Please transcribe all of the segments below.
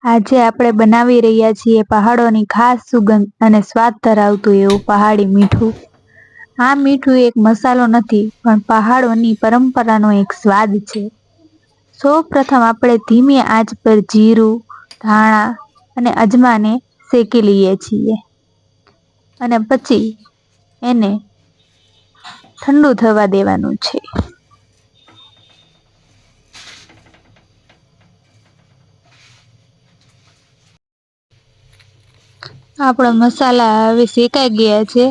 આજે આપણે બનાવી રહ્યા છીએ પહાડોની ખાસ સુગંધ અને સ્વાદ ધરાવતું એવું પહાડી મીઠું. આ મીઠું એક મસાલો નથી, પણ પહાડોની પરંપરાનો એક સ્વાદ છે. સૌ પ્રથમ આપણે ધીમી આંચ પર જીરું, ધાણા અને અજમાને શેકી લઈએ છીએ અને પછી એને ઠંડુ થવા દેવાનું છે. આપણા મસાલા હવે શેકાઈ ગયા છે.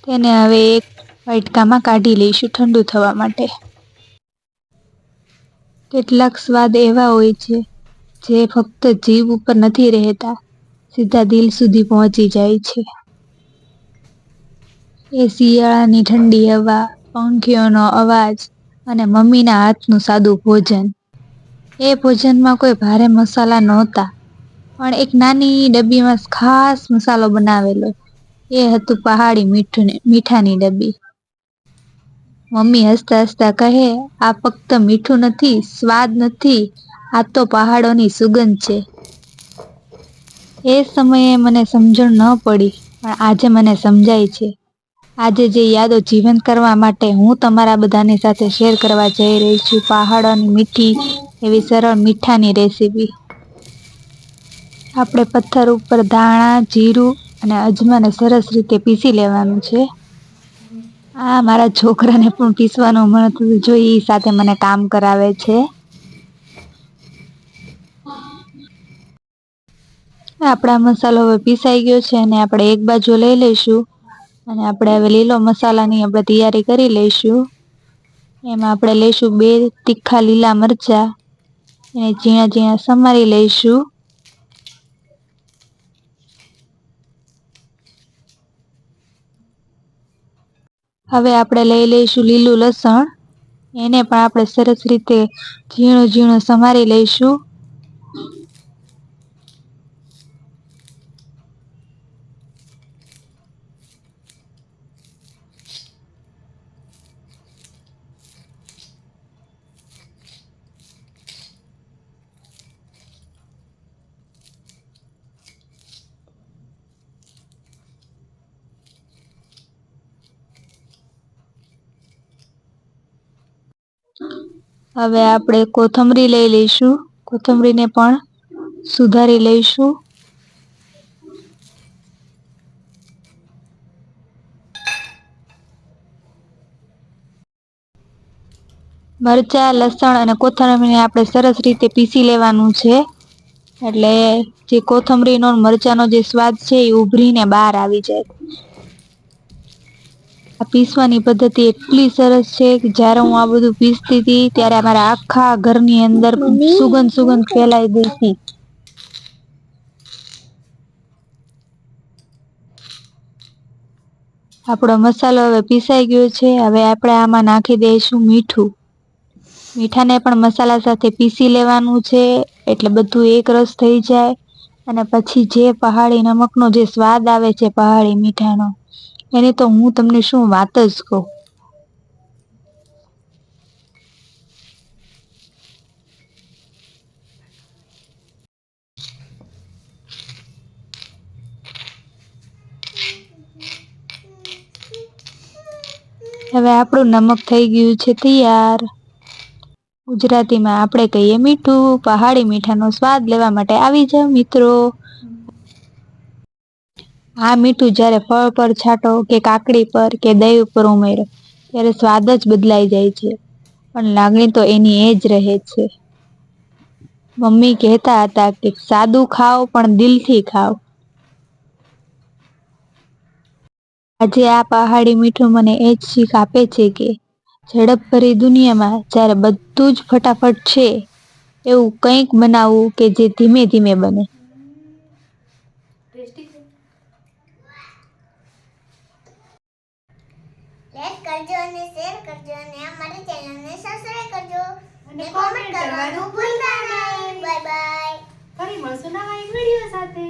તેને હવે એક વાટકામાં કાઢી લઈશું ઠંડુ થવા માટે. કેટલાક સ્વાદ એવા હોય છે જે ફક્ત જીભ ઉપર નથી રહેતા, સીધા દિલ સુધી પહોંચી જાય છે. એ શિયાળાની ઠંડી હવા, પંખીઓનો અવાજ અને મમ્મીના હાથનું સાદું ભોજન. એ ભોજનમાં કોઈ ભારે મસાલા નહોતા, પણ એક નાની ડબ્બીમાં ખાસ મસાલો બનાવેલો. એ હતું પહાડી મીઠાની ડબ્બી. મમ્મી હસતા હસતા કહે, આ ફક્ત મીઠું નથી, સ્વાદ નથી, આ તો પહાડોની સુગંધ છે. એ સમયે મને સમજણ ન પડી, પણ આજે મને સમજાય છે. આજે જે યાદો જીવંત કરવા માટે હું તમારા બધાની સાથે શેર કરવા જઈ રહી છું પહાડોની મીઠી એવી સરળ મીઠાની રેસીપી. આપણે પથ્થર ઉપર ધાણા, જીરું અને અજમાને સરસ રીતે પીસી લેવાનું છે. મારા છોકરાને પણ પીસવાનું મળતું જોઈ સાથે મને કામ કરાવે છે. આપણા મસાલો હવે પીસાઈ ગયો છે અને આપણે એક બાજુ લઈ લઈશું અને આપણે હવે લીલો મસાલાની આપણે તૈયારી કરી લઈશું. એમાં આપણે લઈશું 2 તીખા લીલા મરચા, એને ઝીણા ઝીણા સમારી લઈશું. હવે આપણે લઈ લઈશું લીલું લસણ, એને પણ આપણે સરસ રીતે ઝીણું ઝીણું સમારી લઈશું. હવે આપણે કોથમરી લઈ લઈશું, કોથમરીને પણ સુધારી લઈશું. મરચાં, લસણ અને કોથમરીને આપણે સરસ રીતે પીસી લેવાનું છે, એટલે જે કોથમરીનો મરચાંનો જે સ્વાદ છે એ ઉભરીને બહાર આવી જાય. આ પીસવાની પદ્ધતિ એટલી સરસ છે કે જ્યારે હું આ બધું પીસતી હતી ત્યારે અમારા આખા ઘરની અંદર સુગંધ ફેલાઈ ગઈ હતી. આપણો મસાલો હવે પીસાઈ ગયો છે. હવે આપણે આમાં નાખી દઈશું મીઠું. મીઠાને પણ મસાલા સાથે પીસી લેવાનું છે, એટલે બધું એક રસ થઈ જાય. અને પછી જે પહાડી નમકનો જે સ્વાદ આવે છે પહાડી મીઠાનો, એની તો હું તમને શું વાત જ કહું. હવે આપણું નમક થઈ ગયું છે તૈયાર. ગુજરાતીમાં આપણે કહીએ મીઠું. પહાડી મીઠાનો સ્વાદ લેવા માટે આવી જાવ મિત્રો. આ મીઠું જ્યારે ફળ પર છાંટો કે કાકડી પર કે દહીં ઉપર ઉમેરો ત્યારે સ્વાદ જ બદલાઈ જાય છે, પણ લાગણી તો એની એ જ રહે છે. મમ્મી કહેતા હતા કે સાદું ખાઓ પણ દિલથી ખાઓ. આજે આ પહાડી મીઠું મને એ જ શીખ આપે છે કે ઝડપભરી દુનિયામાં જ્યારે બધું જ ફટાફટ છે, એવું કંઈક બનાવવું કે જે ધીમે ધીમે બને. લાઈક કરજો અને શેર કરજો અને અમારી ચેનલને સબસ્ક્રાઇબ કરજો અને કોમેન્ટ કરવાનું ભૂલતા નહીં. Bye bye. ફરી મળશું નવા એક વિડિયો સાથે.